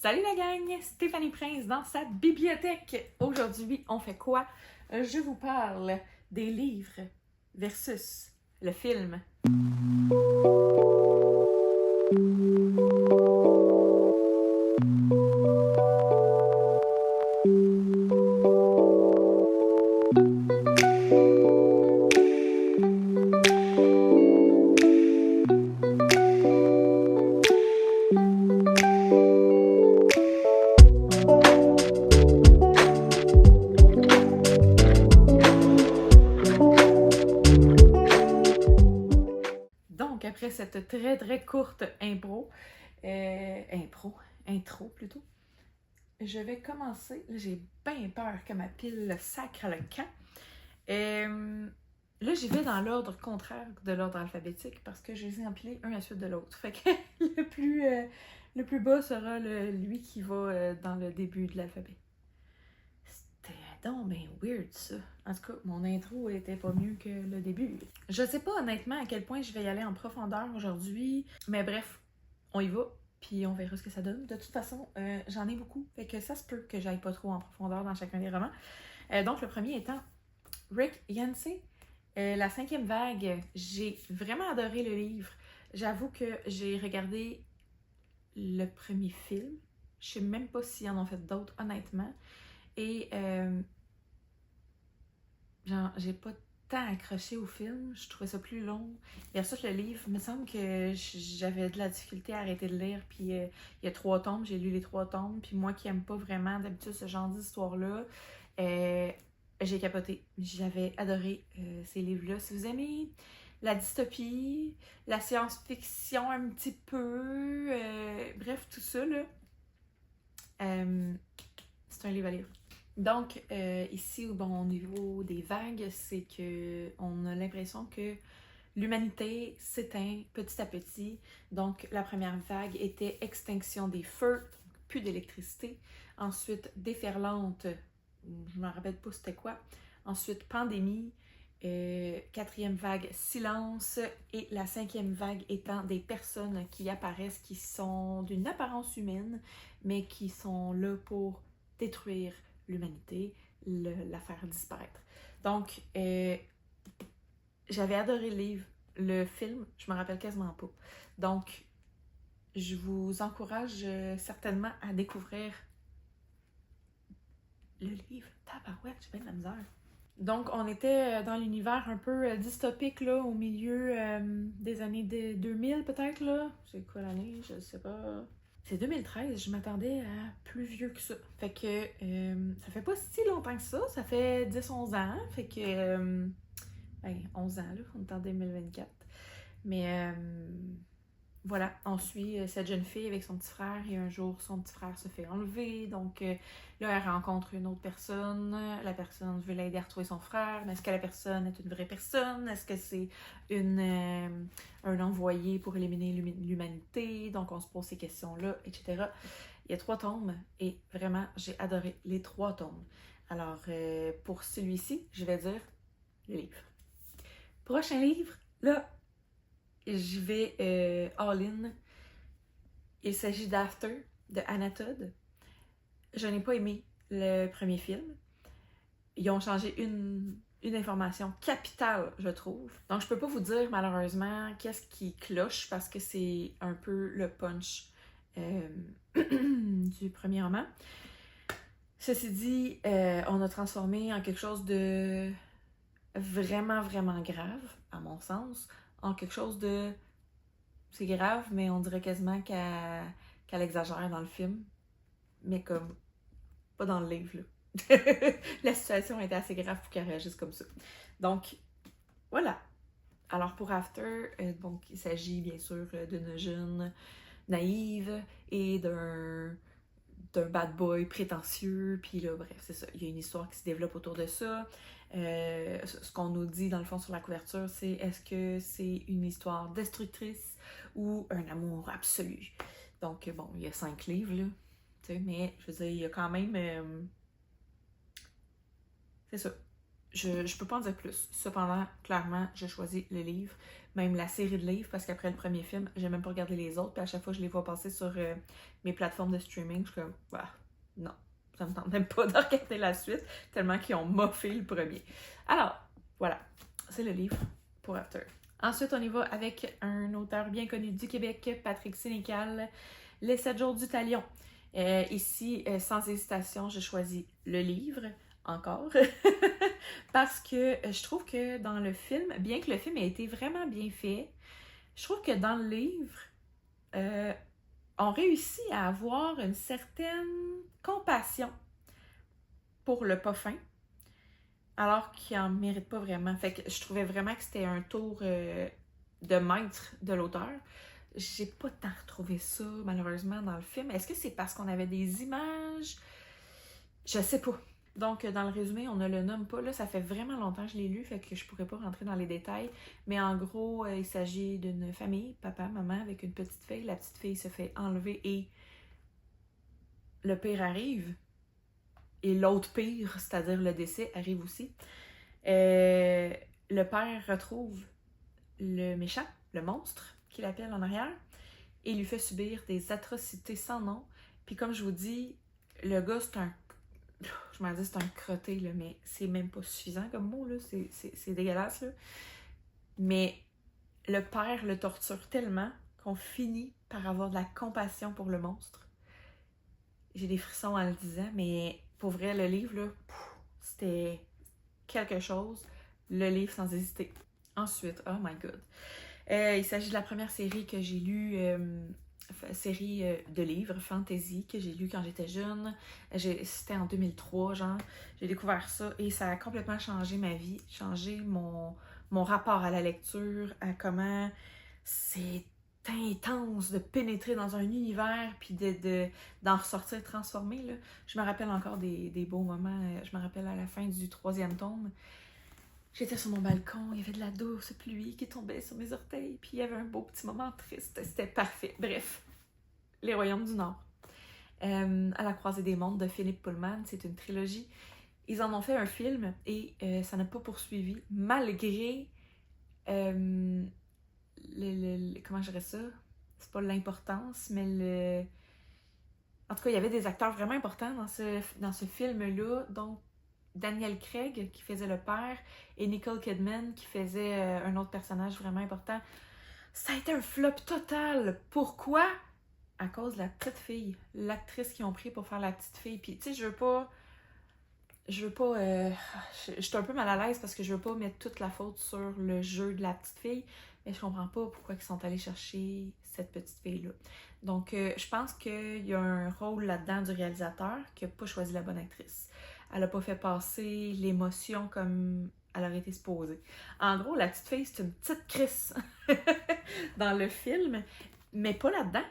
Salut la gang, Stéphanie Prince dans sa bibliothèque. Aujourd'hui, on fait quoi? Je vous parle des livres versus le film. Donc, après cette très courte intro plutôt, je vais commencer. Là, j'ai bien peur que ma pile sacre le camp. Là, j'y vais dans l'ordre contraire de l'ordre alphabétique parce que je les ai empilés un à la suite de l'autre. Fait que le plus bas sera lui qui va dans le début de l'alphabet. C'était donc bien weird ça. En tout cas, mon intro était pas mieux que le début. Je sais pas honnêtement à quel point je vais y aller en profondeur aujourd'hui, mais bref, on y va, puis on verra ce que ça donne. De toute façon, j'en ai beaucoup, fait que ça se peut que j'aille pas trop en profondeur dans chacun des romans. Donc le premier étant Rick Yancey, La 5e vague. J'ai vraiment adoré le livre. J'avoue que j'ai regardé le premier film. Je sais même pas s'ils en ont fait d'autres, honnêtement. Et genre, j'ai pas tant accroché au film. Je trouvais ça plus long. Et ensuite, le livre, il me semble que j'avais de la difficulté à arrêter de lire. Puis il y a 3 tomes, j'ai lu les 3 tomes. Puis moi qui aime pas vraiment d'habitude ce genre d'histoire-là, j'ai capoté. J'avais adoré ces livres-là. Si vous aimez la dystopie, la science-fiction un petit peu, bref, tout ça, là, c'est un livre à lire. Donc, ici, bon, au niveau des vagues, c'est que on a l'impression que l'humanité s'éteint petit à petit. Donc, la première vague était extinction des feux, plus d'électricité. Ensuite, déferlante, je ne me rappelle pas c'était quoi. Ensuite, pandémie. 4e vague, silence. Et la 5e vague étant des personnes qui apparaissent, qui sont d'une apparence humaine, mais qui sont là pour détruire l'humanité, la faire disparaître. Donc, j'avais adoré le livre. Le film, je me rappelle quasiment pas. Donc, je vous encourage certainement à découvrir le livre. Tabarouette, j'ai bien de la misère. Donc, on était dans l'univers un peu dystopique, là, au milieu des années 2000, peut-être, là. C'est quoi l'année? Je sais pas. C'est 2013, je m'attendais à plus vieux que ça. Fait que ça fait pas si longtemps que ça fait 10-11 ans. Fait que, 11 ans, là, on est en 2024. Mais voilà, on suit cette jeune fille avec son petit frère et un jour, son petit frère se fait enlever. Donc là, elle rencontre une autre personne. La personne veut l'aider à retrouver son frère. Mais est-ce que la personne est une vraie personne? Est-ce que c'est un envoyé pour éliminer l'humanité? Donc on se pose ces questions-là, etc. Il y a 3 tomes et vraiment, j'ai adoré les 3 tomes. Alors, pour celui-ci, je vais dire le livre. Prochain livre, là, je vais all-in. Il s'agit d'After, de Anna Todd. Je n'ai pas aimé le premier film. Ils ont changé une information capitale, je trouve. Donc, je peux pas vous dire, malheureusement, qu'est-ce qui cloche, parce que c'est un peu le punch du premier roman. Ceci dit, on a transformé en quelque chose de vraiment grave, à mon sens, en quelque chose de... C'est grave, mais on dirait quasiment qu'elle exagère dans le film. Mais comme, pas dans le livre, là. La situation était assez grave pour qu'elle réagisse comme ça. Donc, voilà. Alors pour After, donc, il s'agit bien sûr d'une jeune naïve et d'un bad boy prétentieux. Puis là, bref, c'est ça. Il y a une histoire qui se développe autour de ça. Ce qu'on nous dit dans le fond sur la couverture, c'est est-ce que c'est une histoire destructrice ou un amour absolu? Donc, bon, il y a 5 livres, là. Tu sais, mais je veux dire, il y a quand même... c'est ça. je peux pas en dire plus. Cependant, clairement, j'ai choisi le livre, même la série de livres, parce qu'après le premier film, j'ai même pas regardé les autres, puis à chaque fois je les vois passer sur mes plateformes de streaming, je suis comme, bah, non, ça me tente même pas de regarder la suite, tellement qu'ils ont moffé le premier. Alors, voilà, c'est le livre pour After. Ensuite, on y va avec un auteur bien connu du Québec, Patrick Sénécal, Les 7 jours du Talion. Ici, sans hésitation, je choisis le livre, encore, parce que je trouve que dans le film, bien que le film ait été vraiment bien fait, je trouve que dans le livre, on réussit à avoir une certaine compassion pour le pas fin, alors qu'il en mérite pas vraiment. Fait que je trouvais vraiment que c'était un tour de maître de l'auteur. J'ai pas tant retrouvé ça, malheureusement, dans le film. Est-ce que c'est parce qu'on avait des images? Je sais pas. Donc, dans le résumé, on ne le nomme pas. Là, ça fait vraiment longtemps que je l'ai lu, fait que je pourrais pas rentrer dans les détails. Mais en gros, il s'agit d'une famille, papa, maman, avec une petite fille. La petite fille se fait enlever et le pire arrive. Et l'autre pire, c'est-à-dire le décès, arrive aussi. Le père retrouve le méchant, le monstre, qu'il appelle en arrière, et lui fait subir des atrocités sans nom. Puis comme je vous dis, le gars, c'est un... Je m'en dis c'est un crotté, là, mais c'est même pas suffisant comme mot, là. C'est dégueulasse, là. Mais le père le torture tellement qu'on finit par avoir de la compassion pour le monstre. J'ai des frissons en le disant, mais pour vrai, le livre, là, c'était quelque chose. Le livre sans hésiter. Ensuite, oh my god. Il s'agit de la première série que j'ai lue, série de livres fantasy que j'ai lu quand j'étais jeune. C'était en 2003, genre. J'ai découvert ça et ça a complètement changé ma vie, changé mon rapport à la lecture, à comment c'est intense de pénétrer dans un univers puis d'en ressortir transformé, là. Je me rappelle encore des beaux moments. Je me rappelle à la fin du 3e tome. J'étais sur mon balcon, il y avait de la douce pluie qui tombait sur mes orteils, puis il y avait un beau petit moment triste. C'était parfait. Bref, Les Royaumes du Nord. À la croisée des mondes de Philippe Pullman, c'est une trilogie. Ils en ont fait un film et ça n'a pas poursuivi, malgré comment je dirais ça? C'est pas l'importance, mais en tout cas, il y avait des acteurs vraiment importants dans ce film-là, donc Daniel Craig qui faisait le père et Nicole Kidman qui faisait un autre personnage vraiment important. Ça a été un flop total. Pourquoi? À cause de la petite fille. L'actrice qu'ils ont pris pour faire la petite fille. Puis tu sais, je veux pas... je suis un peu mal à l'aise parce que je veux pas mettre toute la faute sur le jeu de la petite fille, mais je comprends pas pourquoi ils sont allés chercher cette petite fille-là. Donc, je pense qu'il y a un rôle là-dedans du réalisateur qui a pas choisi la bonne actrice. Elle a pas fait passer l'émotion comme elle aurait été supposée. En gros, la petite fille, c'est une petite crisse dans le film, mais pas là-dedans.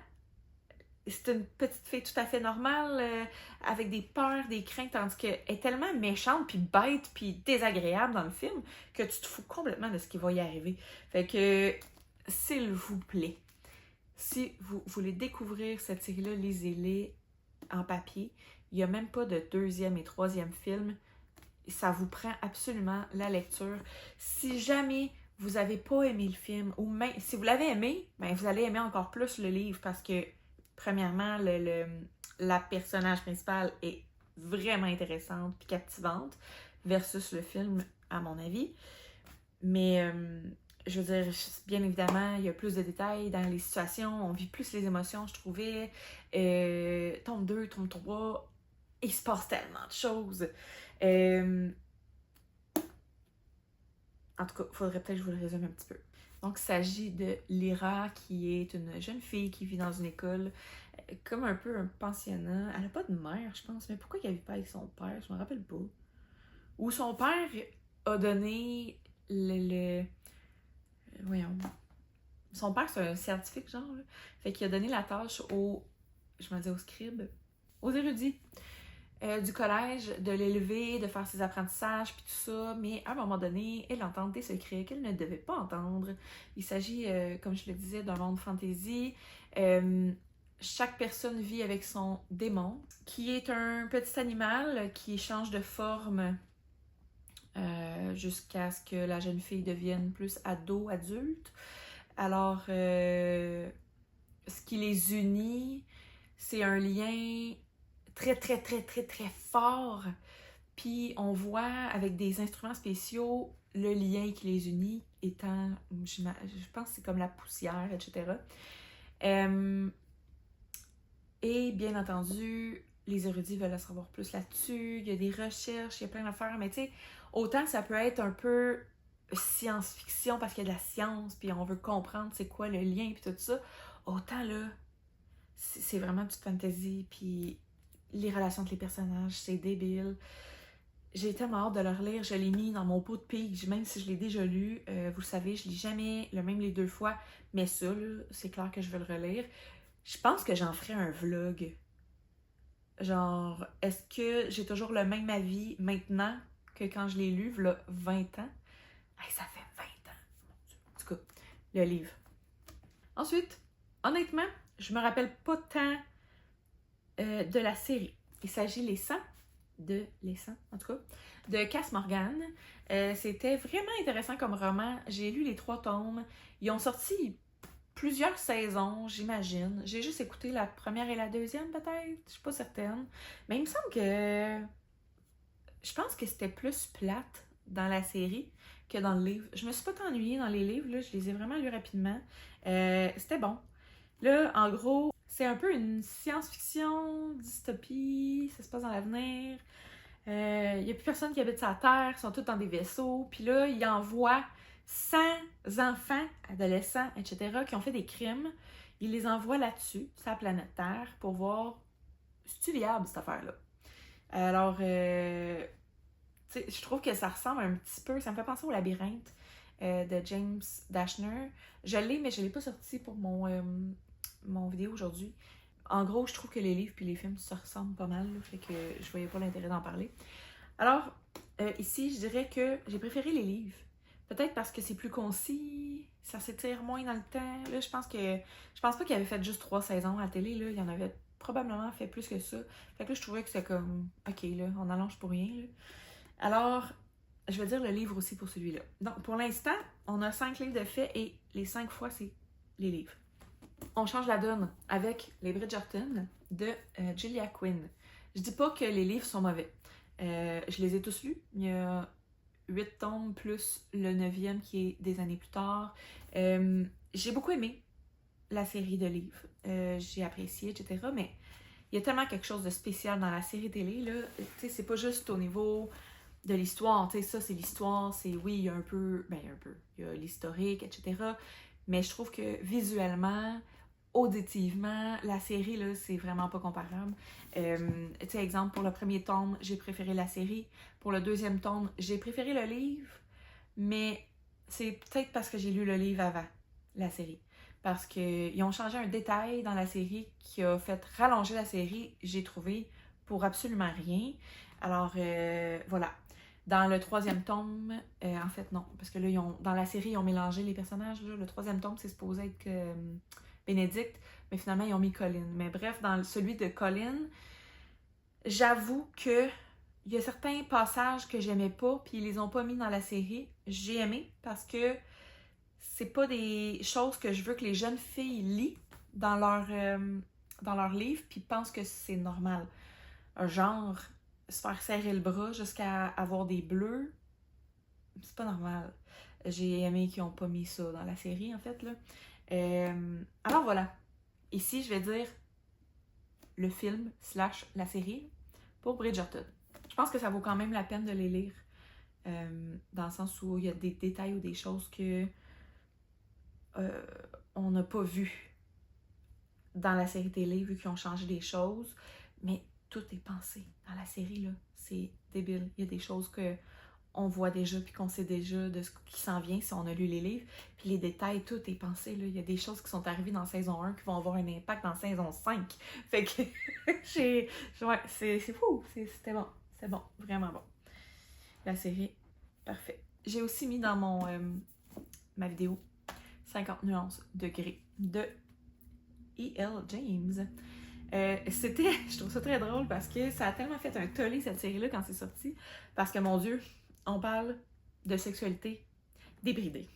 C'est une petite fille tout à fait normale, avec des peurs, des craintes, tandis qu'elle est tellement méchante, puis bête, puis désagréable dans le film, que tu te fous complètement de ce qui va y arriver. Fait que, s'il vous plaît, si vous voulez découvrir cette série-là, lisez-les en papier. Il n'y a même pas de 2e et 3e film. Ça vous prend absolument la lecture. Si jamais vous n'avez pas aimé le film, ou même si vous l'avez aimé, ben vous allez aimer encore plus le livre parce que, premièrement, la personnage principale est vraiment intéressante et captivante versus le film, à mon avis. Mais, je veux dire, bien évidemment, il y a plus de détails dans les situations, on vit plus les émotions, je trouvais. Tome 2, tome 3, il se passe tellement de choses. En tout cas, il faudrait peut-être que je vous le résume un petit peu. Donc, il s'agit de Lyra, qui est une jeune fille qui vit dans une école, comme un peu un pensionnat. Elle n'a pas de mère, je pense, mais pourquoi elle ne vit pas avec son père? Je me rappelle pas. Ou son père a donné voyons. Son père, c'est un scientifique, genre, là. Fait qu'il a donné la tâche aux scribes, aux érudits du collège, de l'élever, de faire ses apprentissages, puis tout ça, mais à un moment donné, elle entend des secrets qu'elle ne devait pas entendre. Il s'agit, comme je le disais, d'un monde fantasy. Chaque personne vit avec son démon, qui est un petit animal qui change de forme jusqu'à ce que la jeune fille devienne plus ado, adulte. Alors, ce qui les unit, c'est un lien très, très, très, très, très fort. Puis on voit avec des instruments spéciaux le lien qui les unit étant, je pense que c'est comme la poussière, etc. Et bien entendu, les érudits veulent en savoir plus là-dessus. Il y a des recherches, il y a plein d'affaires, mais tu sais, autant ça peut être un peu science-fiction parce qu'il y a de la science, puis on veut comprendre c'est quoi le lien, puis tout ça, autant là, c'est vraiment du fantasy, puis les relations entre les personnages, c'est débile. J'ai tellement hâte de le relire, je l'ai mis dans mon pot de pige, même si je l'ai déjà lu. Vous le savez, je lis jamais le même les 2 fois, mais ça, là, c'est clair que je vais le relire. Je pense que j'en ferai un vlog. Genre, est-ce que j'ai toujours le même avis maintenant que quand je l'ai lu, v'là 20 ans? Hey, ça fait 20 ans! En tout cas, le livre. Ensuite, honnêtement, je me rappelle pas tant de la série. Il s'agit en tout cas, de Cass Morgan. C'était vraiment intéressant comme roman. J'ai lu les 3 tomes. Ils ont sorti plusieurs saisons, j'imagine. J'ai juste écouté la première et la deuxième, peut-être. Je suis pas certaine. Mais il me semble que... Je pense que c'était plus plate dans la série que dans le livre. Je me suis pas tant ennuyée dans les livres, là. Je les ai vraiment lus rapidement. C'était bon. Là, en gros, c'est un peu une science-fiction, dystopie, ça se passe dans l'avenir. Il n'y a plus personne qui habite sur la Terre, ils sont tous dans des vaisseaux. Puis là, ils envoient 100 enfants, adolescents, etc., qui ont fait des crimes. Ils les envoient là-dessus, sur la planète Terre, pour voir si c'est viable, cette affaire-là. Alors, tu sais, je trouve que ça ressemble un petit peu, ça me fait penser au Labyrinthe de James Dashner. Je l'ai, mais je ne l'ai pas sorti pour mon vidéo aujourd'hui. En gros, je trouve que les livres puis les films se ressemblent pas mal, là, fait que je voyais pas l'intérêt d'en parler. Alors, ici, je dirais que j'ai préféré les livres. Peut-être parce que c'est plus concis, ça s'étire moins dans le temps. Là, je pense pas qu'il avait fait juste 3 saisons à la télé, là. Il y en avait probablement fait plus que ça. Fait que là, je trouvais que c'était comme, ok, là, on allonge pour rien, là. Alors, je vais dire le livre aussi pour celui-là. Donc, pour l'instant, on a 5 livres de fait et les 5 fois, c'est les livres. On change la donne avec les Bridgerton de Gillian Quinn. Je dis pas que les livres sont mauvais. Je les ai tous lus. Il y a 8 tomes plus le 9e qui est des années plus tard. J'ai beaucoup aimé la série de livres. J'ai apprécié, etc. Mais il y a tellement quelque chose de spécial dans la série télé, là. Tu sais, c'est pas juste au niveau de l'histoire. Tu sais, ça, c'est l'histoire. C'est, oui, il y a un peu... il y a l'historique, etc. Mais je trouve que visuellement, auditivement, la série, là, c'est vraiment pas comparable. Tu sais, exemple, pour le premier tome, j'ai préféré la série. Pour le deuxième tome, j'ai préféré le livre. Mais c'est peut-être parce que j'ai lu le livre avant la série. Parce qu'ils ont changé un détail dans la série qui a fait rallonger la série, j'ai trouvé, pour absolument rien. Alors, voilà. Dans le 3e tome, en fait, non. Parce que là, dans la série, ils ont mélangé les personnages. Là. Le 3e tome, c'est supposé être Bénédicte, mais finalement, ils ont mis Colin. Mais bref, dans celui de Colin, j'avoue que il y a certains passages que j'aimais pas, puis ils les ont pas mis dans la série. J'ai aimé parce que c'est pas des choses que je veux que les jeunes filles lisent dans leur livre, puis pensent que c'est normal. Genre, se faire serrer le bras jusqu'à avoir des bleus, c'est pas normal. J'ai aimé qu'ils ont pas mis ça dans la série, en fait, là. Alors voilà. Ici, je vais dire le film / la série pour Bridgerton. Je pense que ça vaut quand même la peine de les lire. Dans le sens où il y a des détails ou des choses que on n'a pas vu dans la série télé, vu qu'ils ont changé des choses. Mais tout est pensé dans la série, là. C'est débile. Il y a des choses que on voit déjà puis qu'on sait déjà de ce qui s'en vient si on a lu les livres. Puis les détails, tout est pensé, là. Il y a des choses qui sont arrivées dans saison 1 qui vont avoir un impact dans saison 5. Fait que ouais, c'est fou. C'était bon. C'était bon. Vraiment bon. La série, parfait. J'ai aussi mis dans ma vidéo 50 nuances de gris de E.L. James. Je trouve ça très drôle parce que ça a tellement fait un tollé cette série-là quand c'est sorti. Parce que mon Dieu, on parle de sexualité débridée.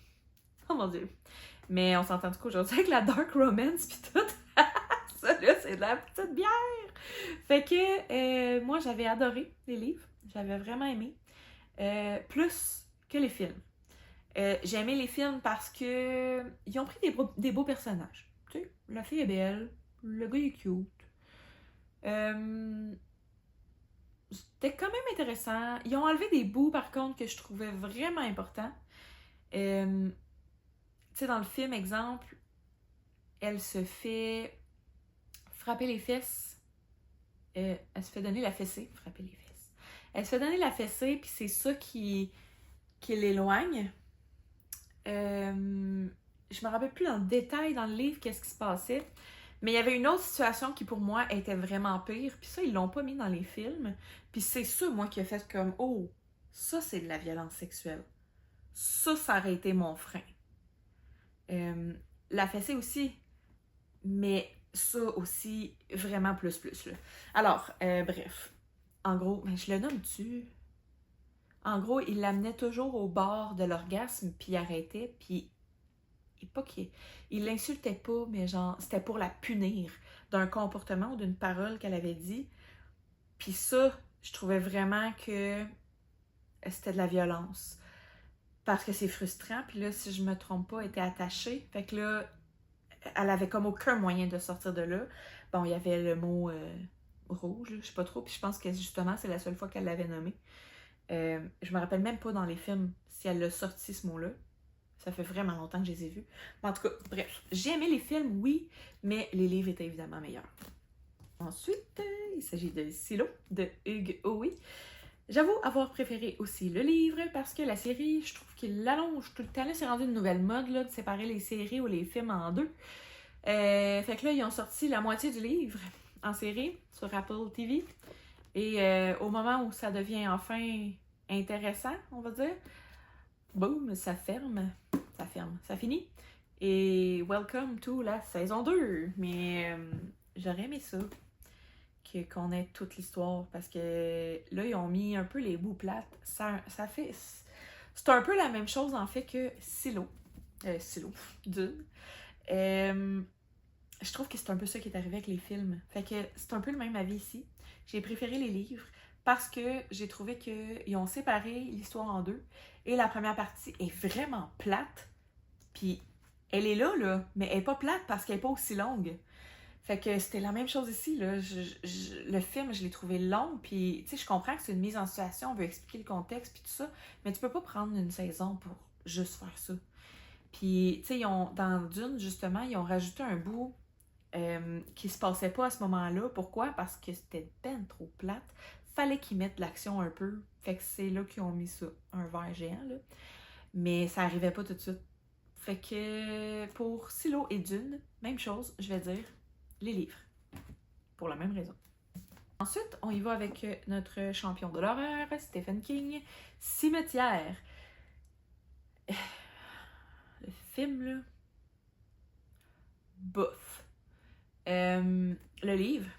Oh mon Dieu! Mais on s'entend du coup aujourd'hui avec la dark romance pis tout. Ça là, c'est de la petite bière! Fait que moi, j'avais adoré les livres. J'avais vraiment aimé. Plus que les films. J'ai aimé les films parce que ils ont pris des beaux personnages. Tu sais, la fille est belle, le gars est cute. C'était quand même intéressant. Ils ont enlevé des bouts, par contre, que je trouvais vraiment importants. Tu sais, dans le film, exemple, elle se fait frapper les fesses. Elle se fait donner la fessée. Frapper les fesses. Elle se fait donner la fessée, puis c'est ça qui l'éloigne. Je me rappelle plus dans le détail dans le livre qu'est-ce qui se passait. Mais il y avait une autre situation qui, pour moi, était vraiment pire. Puis ça, ils l'ont pas mis dans les films. Puis c'est ça, moi, qui a fait comme « Oh, ça, c'est de la violence sexuelle. Ça aurait été mon frein. » La fessée aussi. Mais ça aussi, vraiment plus, là. Alors, bref. En gros, ben, je le nomme-tu? En gros, il l'amenait toujours au bord de l'orgasme, puis il arrêtait, puis il l'insultait pas, mais genre, c'était pour la punir d'un comportement ou d'une parole qu'elle avait dit. Puis ça, je trouvais vraiment que c'était de la violence. Parce que c'est frustrant, puis là, si je me trompe pas, elle était attachée. Fait que là, elle avait comme aucun moyen de sortir de là. Bon, il y avait le mot rouge, là, je sais pas trop, puis je pense que justement, c'est la seule fois qu'elle l'avait nommé. Je me rappelle même pas dans les films si elle l'a sorti ce mot-là. Ça fait vraiment longtemps que je les ai vus. En tout cas, bref, j'ai aimé les films, oui, mais les livres étaient évidemment meilleurs. Ensuite, il s'agit de Silo, de Hugh Howey. J'avoue avoir préféré aussi le livre parce que la série, je trouve qu'il l'allonge tout le temps. Là, c'est rendu une nouvelle mode là, de séparer les séries ou les films en deux. Fait que là, ils ont sorti la moitié du livre en série sur Apple TV. Et au moment où ça devient enfin intéressant, on va dire, boum, ça ferme, ça finit. Et welcome to la saison 2. Mais j'aurais aimé ça, qu'on ait toute l'histoire, parce que là, ils ont mis un peu les bouts plates. Ça fait... C'est un peu la même chose, en fait, que Silo, Dune. Je trouve que c'est un peu ça qui est arrivé avec les films. Fait que c'est un peu le même avis ici. J'ai préféré les livres parce que j'ai trouvé qu'ils ont séparé l'histoire en deux. Et la première partie est vraiment plate. Puis elle est là, mais elle est pas plate parce qu'elle est pas aussi longue. Fait que c'était la même chose ici, là. Le film, je l'ai trouvé long, puis tu sais, je comprends que c'est une mise en situation, on veut expliquer le contexte, puis tout ça, mais tu peux pas prendre une saison pour juste faire ça. Puis, tu sais, dans Dune, justement, ils ont rajouté un bout qui se passait pas à ce moment-là. Pourquoi? Parce que c'était ben trop plate. Fallait qu'ils mettent l'action un peu. Fait que c'est là qu'ils ont mis ça, un verre géant, là. Mais ça arrivait pas tout de suite. Fait que pour Silo et Dune, même chose, je vais dire les livres. Pour la même raison. Ensuite, on y va avec notre champion de l'horreur, Stephen King, Cimetière. Le film, là, bof. Le livre,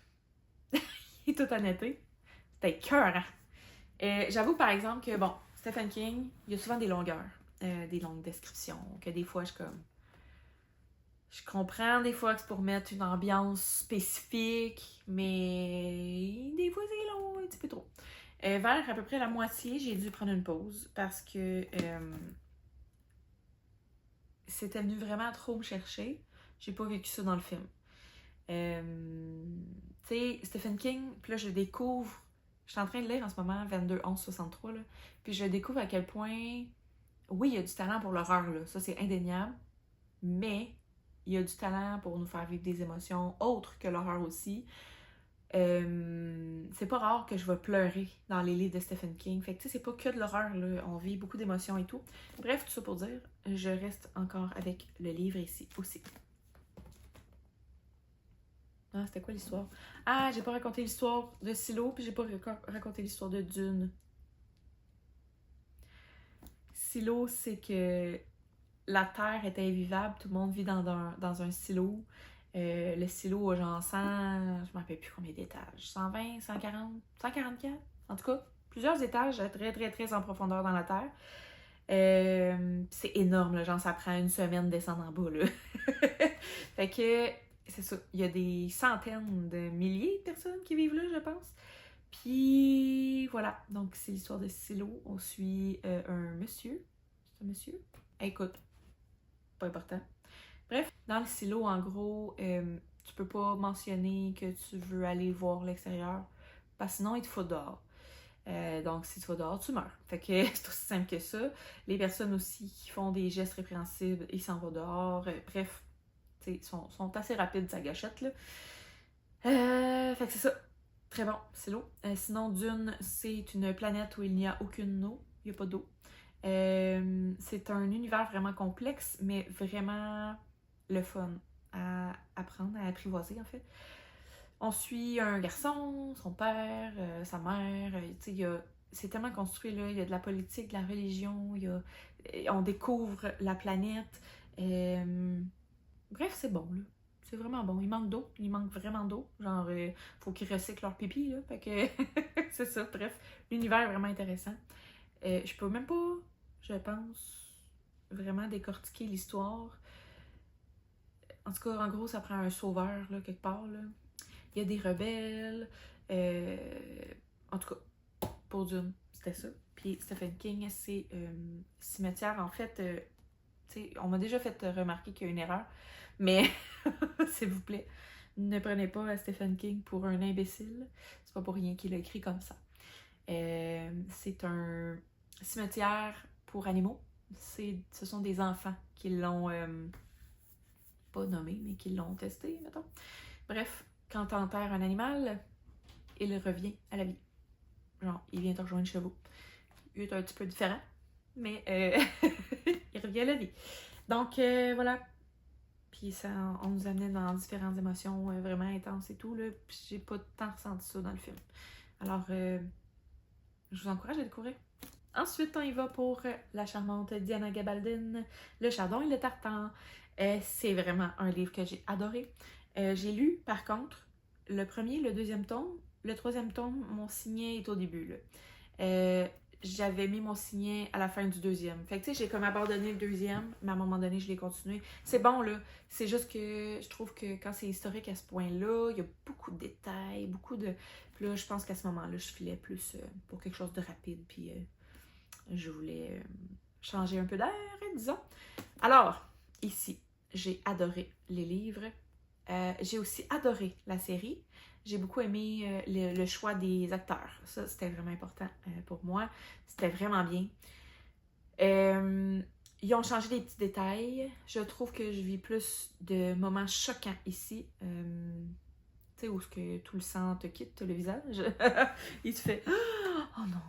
et toute honnêteté, c'était écœurant. J'avoue par exemple que, bon, Stephen King, il y a souvent des longueurs, des longues descriptions, que des fois je comprends des fois que c'est pour mettre une ambiance spécifique, mais des fois c'est long, un petit peu trop. Vers à peu près la moitié, j'ai dû prendre une pause parce que c'était venu vraiment trop me chercher. J'ai pas vécu ça dans le film. Tu sais, Stephen King, puis là je le découvre, je suis en train de lire en ce moment 22-11-63, là, puis je découvre à quel point, oui, il y a du talent pour l'horreur, là, ça c'est indéniable, mais il y a du talent pour nous faire vivre des émotions autres que l'horreur aussi. C'est pas rare que je vais pleurer dans les livres de Stephen King, fait que tu sais, c'est pas que de l'horreur, là, on vit beaucoup d'émotions et tout. Bref, tout ça pour dire, je reste encore avec le livre ici aussi. Ah, c'était quoi l'histoire? Ah, j'ai pas raconté l'histoire de Silo, puis j'ai pas raconté l'histoire de Dune. Silo, c'est que la terre est invivable, tout le monde vit dans un silo. Le silo a genre 100, je me rappelle plus combien d'étages, 120, 140, 144, en tout cas, plusieurs étages, très, très, très en profondeur dans la terre. C'est énorme, là, genre ça prend une semaine de descendre en bas, là. Fait que, c'est ça, il y a des centaines de milliers de personnes qui vivent là, je pense. Puis voilà, donc c'est l'histoire de Silo. On suit un monsieur. C'est un monsieur? Écoute, pas important. Bref, dans le silo, en gros, tu peux pas mentionner que tu veux aller voir l'extérieur, parce que sinon, il te faut dehors. Donc, si tu vas dehors, tu meurs. Fait que c'est aussi simple que ça. Les personnes aussi qui font des gestes répréhensibles, ils s'en vont dehors. Bref, ils sont assez rapides, sa gâchette, là. Fait que c'est ça. Très bon, silo. Sinon, Dune, c'est une planète où il n'y a aucune eau. Il n'y a pas d'eau. C'est un univers vraiment complexe, mais vraiment le fun à apprendre, à apprivoiser en fait. On suit un garçon, son père, sa mère, tu sais, c'est tellement construit là, il y a de la politique, de la religion, on découvre la planète. Bref, c'est bon là. C'est vraiment bon. Il manque d'eau. Il manque vraiment d'eau. Genre, faut qu'ils recyclent leur pipi, là. Fait que, c'est ça. Bref, l'univers est vraiment intéressant. Je peux même pas, je pense, vraiment décortiquer l'histoire. En tout cas, en gros, ça prend un sauveur, là, quelque part, là. Il y a des rebelles. En tout cas, pour Dune, c'était ça. Puis Stephen King, c'est cimetière, en fait, tu sais, on m'a déjà fait remarquer qu'il y a une erreur, mais s'il vous plaît, ne prenez pas Stephen King pour un imbécile. C'est pas pour rien qu'il a écrit comme ça. C'est un cimetière pour animaux. Ce sont des enfants qui l'ont pas nommé, mais qui l'ont testé, mettons. Bref, quand t'enterres un animal, il revient à la vie. Genre, il vient te rejoindre chez vous. Il est un petit peu différent, mais il revient à la vie. Donc, voilà. Puis ça, on nous amenait dans différentes émotions vraiment intenses et tout, là. Puis j'ai pas tant ressenti ça dans le film. Alors, je vous encourage à découvrir. Ensuite, on y va pour la charmante Diana Gabaldon, Le Chardon et le Tartan. C'est vraiment un livre que j'ai adoré. J'ai lu, par contre, le premier, le deuxième tome. Le troisième tome, mon signet est au début, là. J'avais mis mon signet à la fin du deuxième. Fait que tu sais, j'ai comme abandonné le deuxième, mais à un moment donné, je l'ai continué. C'est bon, là. C'est juste que je trouve que quand c'est historique à ce point-là, il y a beaucoup de détails, beaucoup de... Puis là, je pense qu'à ce moment-là, je filais plus pour quelque chose de rapide, puis je voulais changer un peu d'air, disons. Alors, ici, j'ai adoré les livres. J'ai aussi adoré la série. J'ai beaucoup aimé le choix des acteurs. Ça, c'était vraiment important pour moi. C'était vraiment bien. Ils ont changé des petits détails. Je trouve que je vis plus de moments choquants ici. Tu sais, où ce que tout le sang te quitte le visage. Il te fait « Oh non! »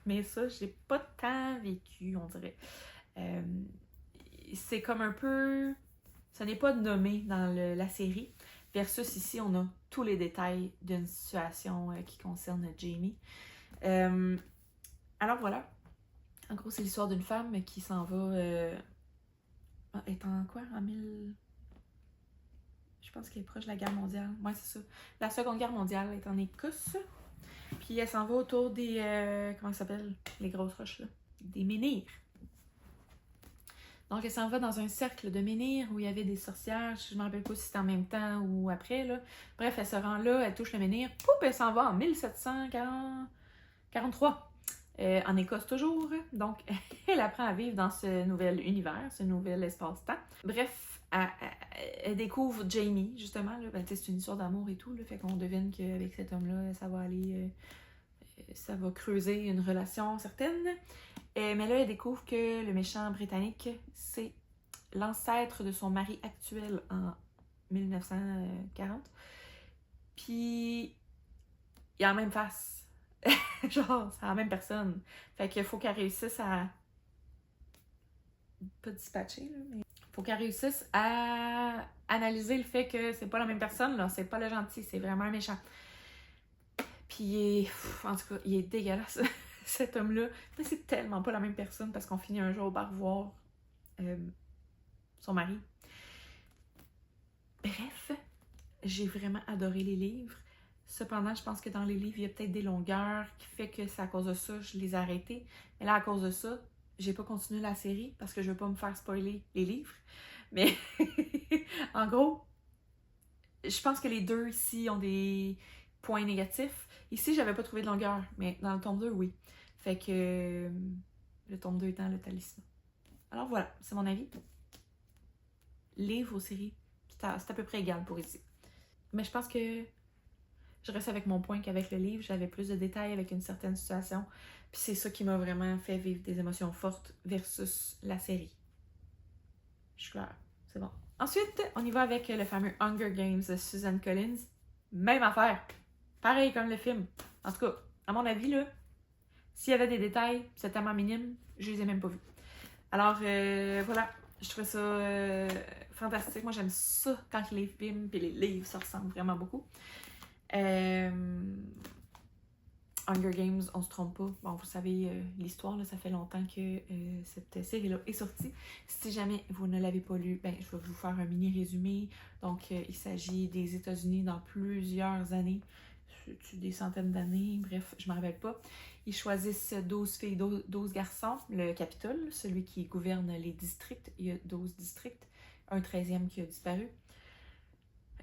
Mais ça, j'ai pas tant vécu, on dirait. C'est comme un peu... Ça n'est pas nommé dans la série. Versus ici, on a tous les détails d'une situation qui concerne Jamie. Alors voilà. En gros, c'est l'histoire d'une femme qui s'en va... est en quoi? En 1000... Je pense qu'elle est proche de la guerre mondiale. Ouais, c'est ça. La Seconde Guerre mondiale est en Écosse. Puis elle s'en va autour des... comment ça s'appelle? Les grosses roches, là. Des menhirs. Donc, elle s'en va dans un cercle de menhirs où il y avait des sorcières. Je ne me rappelle pas si c'était en même temps ou après, là. Bref, elle se rend là, elle touche le menhir. Poup, elle s'en va en 1743. En Écosse toujours. Donc, elle apprend à vivre dans ce nouvel univers, ce nouvel espace-temps. Bref, elle découvre Jamie, justement. Là. Ben, c'est une histoire d'amour et tout. Là, fait qu'on devine qu'avec cet homme-là, ça va aller... ça va creuser une relation certaine. Mais là, elle découvre que le méchant britannique, c'est l'ancêtre de son mari actuel en 1940. Puis, il a la même face. Genre, c'est la même personne. Fait qu'il faut qu'elle réussisse à... Pas dispatcher, là, mais... Faut qu'elle réussisse à analyser le fait que c'est pas la même personne, là. C'est pas le gentil, c'est vraiment un méchant. Puis, en tout cas, il est dégueulasse. Cet homme-là, mais c'est tellement pas la même personne parce qu'on finit un jour par voir son mari. Bref, j'ai vraiment adoré les livres. Cependant, je pense que dans les livres, il y a peut-être des longueurs qui fait que c'est à cause de ça, je les ai arrêtés. Mais là, à cause de ça, j'ai pas continué la série parce que je veux pas me faire spoiler les livres. Mais en gros, je pense que les deux ici ont des points négatifs. Ici, j'avais pas trouvé de longueur, mais dans le tome 2, oui. Fait que le tome 2 étant le talisman. Alors voilà, c'est mon avis. Livre ou série, c'est à peu près égal pour ici. Mais je pense que je reste avec mon point qu'avec le livre, j'avais plus de détails avec une certaine situation. Puis c'est ça qui m'a vraiment fait vivre des émotions fortes versus la série. Je suis claire, c'est bon. Ensuite, on y va avec le fameux Hunger Games de Suzanne Collins. Même affaire. Pareil comme le film. En tout cas, à mon avis, là, s'il y avait des détails, c'était tellement minime, je les ai même pas vus. Alors, voilà. Je trouvais ça fantastique. Moi, j'aime ça quand les films et les livres se ressemblent vraiment beaucoup. Hunger Games, on se trompe pas. Bon, vous savez l'histoire, là, ça fait longtemps que cette série-là est sortie. Si jamais vous ne l'avez pas lu, ben, je vais vous faire un mini résumé. Donc, il s'agit des États-Unis dans plusieurs années, des centaines d'années, bref, je ne me rappelle pas. Ils choisissent 12 filles, 12 garçons, le Capitole, celui qui gouverne les districts. Il y a 12 districts, un 13e qui a disparu.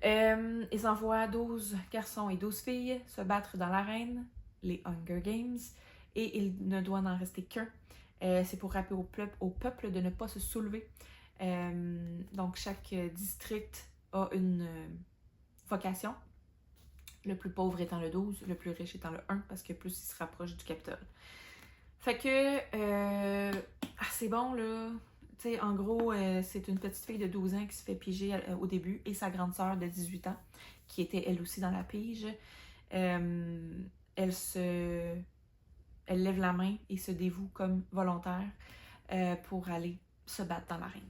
Ils envoient 12 garçons et 12 filles se battre dans l'arène, les Hunger Games, et il ne doit n'en rester qu'un. C'est pour rappeler au peuple de ne pas se soulever. Donc, chaque district a une vocation. Le plus pauvre étant le 12, le plus riche étant le 1, parce que plus il se rapproche du Capitole. Fait que, c'est bon, là. Tu sais, en gros, c'est une petite fille de 12 ans qui se fait piger au début, et sa grande sœur de 18 ans, qui était elle aussi dans la pige. Elle lève la main et se dévoue comme volontaire pour aller se battre dans l'arène.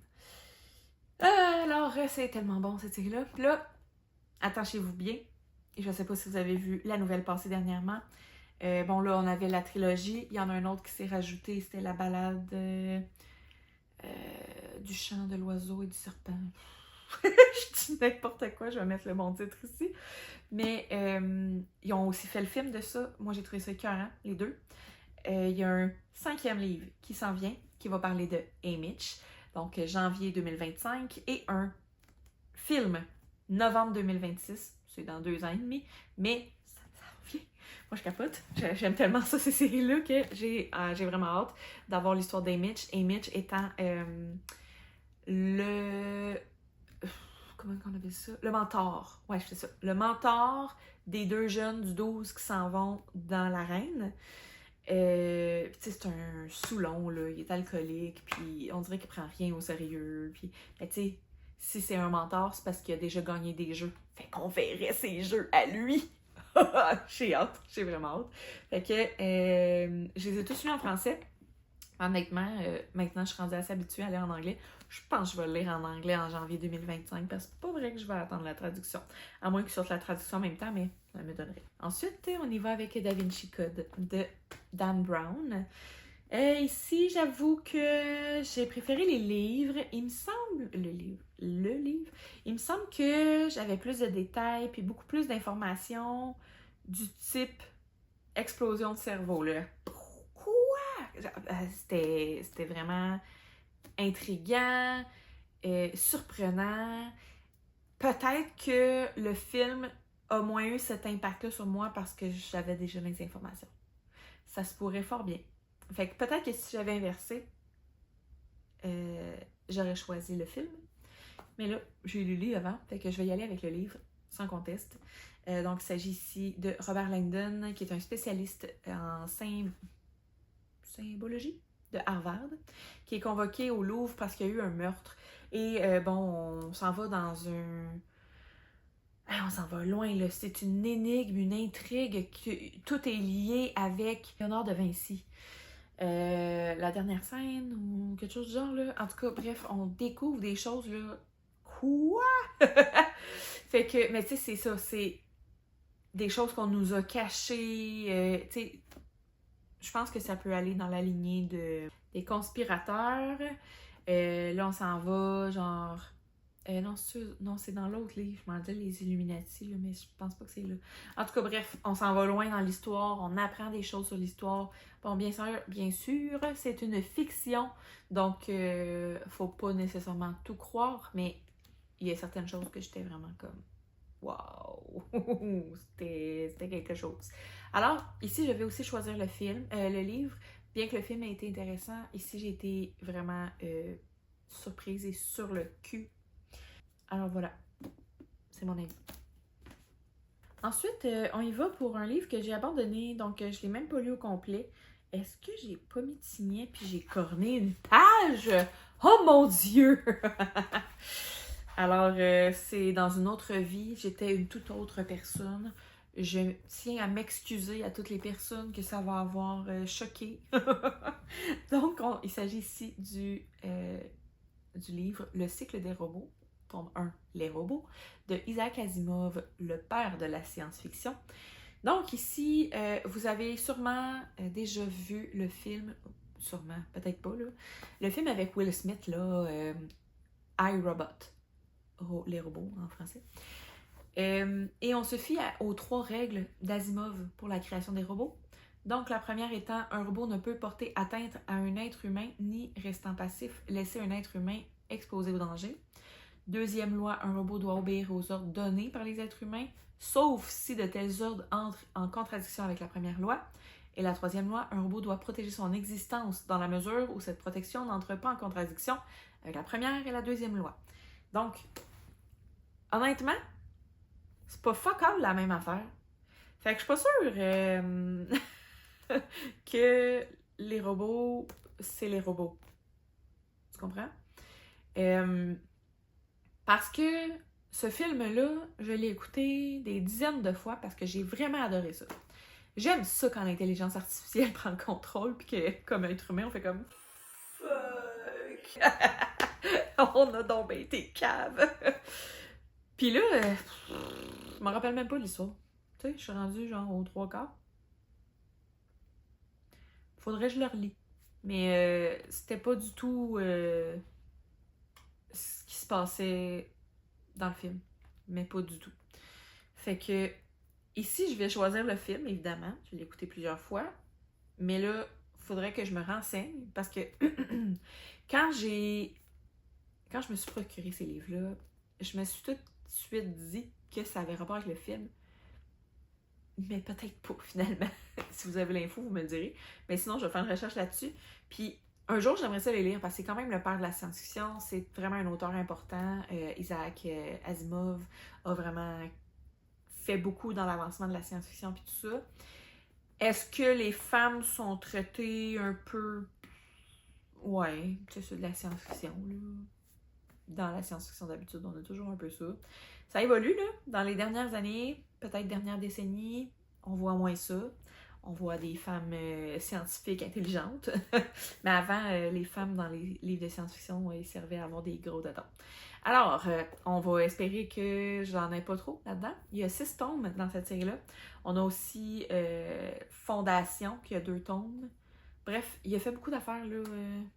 Alors, c'est tellement bon cette série-là. Là, attachez-vous bien. Je ne sais pas si vous avez vu la nouvelle passée dernièrement. Bon, là, on avait la trilogie. Il y en a un autre qui s'est rajouté. C'était la balade du chant de l'oiseau et du serpent. Je dis n'importe quoi. Je vais mettre le bon titre ici. Mais ils ont aussi fait le film de ça. Moi, j'ai trouvé ça écœurant, les deux. Il y a un 5e livre qui s'en vient, qui va parler de Haymitch. Donc, janvier 2025. Et un film, novembre 2026. C'est dans 2 ans et demi, mais ça revient. Moi, je capote. J'aime tellement ça, ces séries-là, que j'ai vraiment hâte d'avoir l'histoire d'Haymitch. Haymitch étant comment on appelle ça? Le mentor. Ouais, je fais ça. Le mentor des 2 jeunes du 12 qui s'en vont dans l'arène. Tu sais, c'est un Soulon, là. Il est alcoolique, puis on dirait qu'il prend rien au sérieux. Puis, tu sais, si c'est un mentor, c'est parce qu'il a déjà gagné des jeux. Fait qu'on verrait ses jeux à lui. J'ai hâte, j'ai vraiment hâte. Fait que je les ai tous lus en français. Honnêtement, maintenant je suis rendue assez habituée à lire en anglais. Je pense que je vais le lire en anglais en janvier 2025 parce que c'est pas vrai que je vais attendre la traduction. À moins que je sorte la traduction en même temps, mais ça me donnerait. Ensuite, on y va avec Da Vinci Code de Dan Brown. Ici, j'avoue que j'ai préféré les livres. Il me semble... Le livre. Il me semble que j'avais plus de détails puis beaucoup plus d'informations du type explosion de cerveau, là. Quoi? C'était vraiment intriguant, surprenant. Peut-être que le film a moins eu cet impact-là sur moi parce que j'avais déjà les informations. Ça se pourrait fort bien. Fait que peut-être que si j'avais inversé, j'aurais choisi le film. Mais là, j'ai lu le livre avant, fait que je vais y aller avec le livre, sans conteste. Donc, il s'agit ici de Robert Langdon, qui est un spécialiste en symbologie de Harvard, qui est convoqué au Louvre parce qu'il y a eu un meurtre. Et on s'en va dans un... on s'en va loin, là. C'est une énigme, une intrigue, tout est lié avec Léonard de Vinci. La dernière scène ou quelque chose du genre, là. En tout cas, bref, on découvre des choses, là. Quoi? Fait que, mais tu sais, c'est ça, c'est des choses qu'on nous a cachées. Tu sais, je pense que ça peut aller dans la lignée des conspirateurs. Là, on s'en va, genre, Non, non, c'est dans l'autre livre. Je m'en dis les Illuminati, là, mais je pense pas que c'est là. En tout cas, bref, on s'en va loin dans l'histoire. On apprend des choses sur l'histoire. Bon, bien sûr, c'est une fiction. Donc, faut pas nécessairement tout croire. Mais il y a certaines choses que j'étais vraiment comme... Wow! C'était quelque chose. Alors, ici, je vais aussi choisir le livre. Bien que le film ait été intéressant, ici, j'ai été vraiment surprise et sur le cul. Alors voilà, c'est mon avis. Ensuite, on y va pour un livre que j'ai abandonné, donc je l'ai même pas lu au complet. Est-ce que j'ai pas mis de signet puis j'ai corné une page? Oh mon Dieu! Alors, c'est dans une autre vie, j'étais une toute autre personne. Je tiens à m'excuser à toutes les personnes que ça va avoir choqué. Donc, il s'agit ici du livre Le cycle des robots, tome 1, Les robots, de Isaac Asimov, le père de la science-fiction. Donc ici, vous avez sûrement déjà vu le film, sûrement, peut-être pas, là, le film avec Will Smith, là, iRobot, les robots en français. Et on se fie aux 3 règles d'Asimov pour la création des robots. Donc, la première étant, un robot ne peut porter atteinte à un être humain ni, restant passif, laisser un être humain exposé au danger. Deuxième loi, un robot doit obéir aux ordres donnés par les êtres humains, sauf si de tels ordres entrent en contradiction avec la première loi. Et la troisième loi, un robot doit protéger son existence dans la mesure où cette protection n'entre pas en contradiction avec la première et la deuxième loi. Donc, honnêtement, c'est pas fuck all la même affaire. Fait que je suis pas sûre que les robots, c'est les robots. Tu comprends? Parce que ce film-là, je l'ai écouté des dizaines de fois parce que j'ai vraiment adoré ça. J'aime ça quand l'intelligence artificielle prend le contrôle puis que, comme être humain, on fait comme fuck! On a donc ben été cave! Puis là, je me rappelle même pas de l'histoire. Tu sais, je suis rendue genre aux 3/4. Faudrait que je le relis. Mais c'était pas du tout ce qui se passait dans le film. Mais pas du tout. Fait que ici, je vais choisir le film, évidemment. Je l'ai écouté plusieurs fois. Mais là, il faudrait que je me renseigne parce que quand je me suis procuré ces livres-là, je me suis tout de suite dit que ça avait rapport avec le film. Mais peut-être pas, finalement. Si vous avez l'info, vous me le direz. Mais sinon, je vais faire une recherche là-dessus. Puis, un jour, j'aimerais ça les lire parce que c'est quand même le père de la science-fiction. C'est vraiment un auteur important. Isaac Asimov a vraiment fait beaucoup dans l'avancement de la science-fiction puis tout ça. Est-ce que les femmes sont traitées un peu... Ouais, c'est ça, de la science-fiction, là. Dans la science-fiction d'habitude, on a toujours un peu ça. Ça évolue, là. Dans les dernières années, peut-être dernières décennies, on voit moins ça. On voit des femmes scientifiques intelligentes. Mais avant, les femmes dans les livres de science-fiction, ils servaient à avoir des gros dadons. Alors, on va espérer que j'en ai pas trop là-dedans. Il y a 6 tomes dans cette série-là. On a aussi Fondation, qui a 2 tomes. Bref, il a fait beaucoup d'affaires là,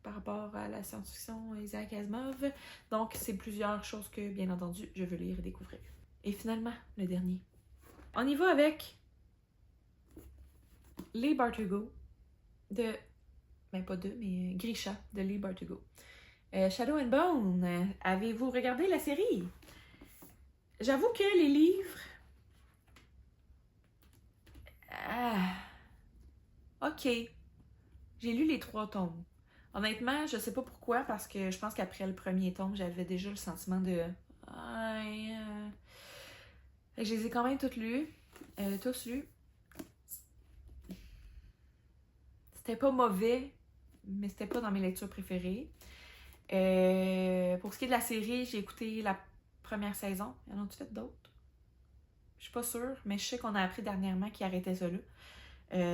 par rapport à la science-fiction, Isaac Asimov. Donc, c'est plusieurs choses que, bien entendu, je veux lire et découvrir. Et finalement, le dernier. On y va avec Leigh Bardugo de... Ben, pas de, mais Grisha de Leigh Bardugo. Shadow and Bone, avez-vous regardé la série? J'avoue que les livres... Ok. J'ai lu les 3 tomes. Honnêtement, je sais pas pourquoi, parce que je pense qu'après le premier tome, j'avais déjà le sentiment de... Je les ai quand même tous lus. C'était pas mauvais, mais c'était pas dans mes lectures préférées. Pour ce qui est de la série, j'ai écouté la première saison. Y en a-tu fait d'autres? Je suis pas sûre, mais je sais qu'on a appris dernièrement qu'ils arrêtaient ça là.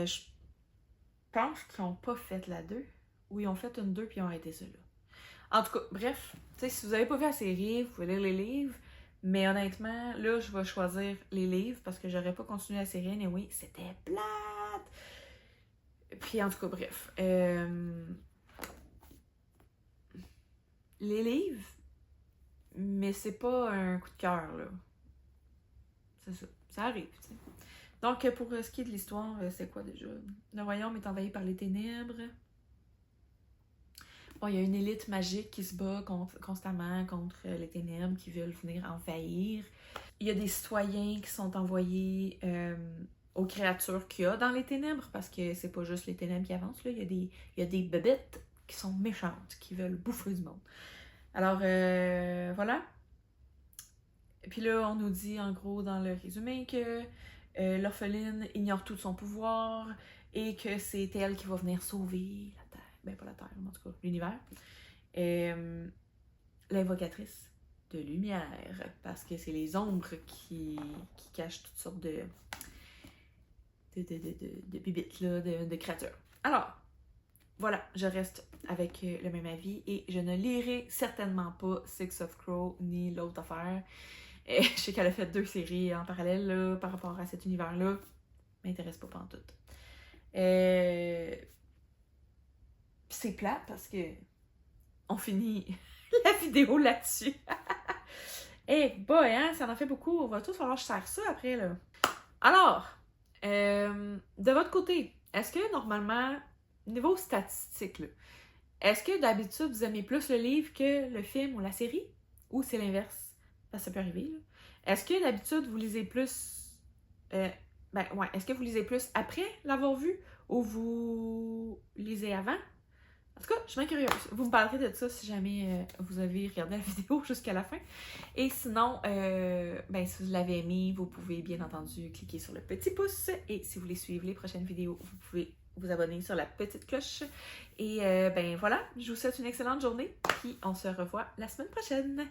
Je pense qu'ils n'ont pas fait la 2. Ou ils ont fait une 2 puis ils ont arrêté ça là. En tout cas, bref, si vous n'avez pas vu la série, vous pouvez lire les livres. Mais honnêtement, là, je vais choisir les livres parce que j'aurais pas continué la série. Mais oui, c'était plate! Puis en tout cas, bref. Les livres, mais c'est pas un coup de cœur, là. C'est ça. Ça arrive, tu sais. Donc, pour ce qui est de l'histoire, c'est quoi déjà? Le royaume est envahi par les ténèbres. Bon, il y a une élite magique qui se bat constamment contre les ténèbres qui veulent venir envahir. Il y a des citoyens qui sont envoyés aux créatures qu'il y a dans les ténèbres, parce que c'est pas juste les ténèbres qui avancent, là. Il y a des bébêtes qui sont méchantes, qui veulent bouffer du monde. Alors, voilà. Et puis là, on nous dit, en gros, dans le résumé, que l'orpheline ignore tout son pouvoir et que c'est elle qui va venir sauver la Terre. Ben, pas la Terre, mais en tout cas, l'univers. L'invocatrice de lumière, parce que c'est les ombres qui cachent toutes sortes de bibites, là, de créatures. Alors, voilà, je reste avec le même avis et je ne lirai certainement pas Six of Crow ni l'autre affaire. Je sais qu'elle a fait 2 séries en parallèle là, par rapport à cet univers-là. M'intéresse pas pantoute. C'est plate parce que on finit la vidéo là-dessus. Boy, hein, ça en fait beaucoup. On va tous falloir que je sers ça après, là. Alors, de votre côté, est-ce que normalement, niveau statistique, là, est-ce que d'habitude vous aimez plus le livre que le film ou la série? Ou c'est l'inverse? Ça peut arriver, là. Est-ce que d'habitude vous lisez plus... est-ce que vous lisez plus après l'avoir vu ou vous lisez avant? En tout cas, je suis bien curieuse. Vous me parlerez de ça si jamais vous avez regardé la vidéo jusqu'à la fin. Et sinon, si vous l'avez aimé, vous pouvez bien entendu cliquer sur le petit pouce. Et si vous voulez suivre les prochaines vidéos, vous pouvez vous abonner sur la petite cloche. Et voilà, je vous souhaite une excellente journée. Puis on se revoit la semaine prochaine.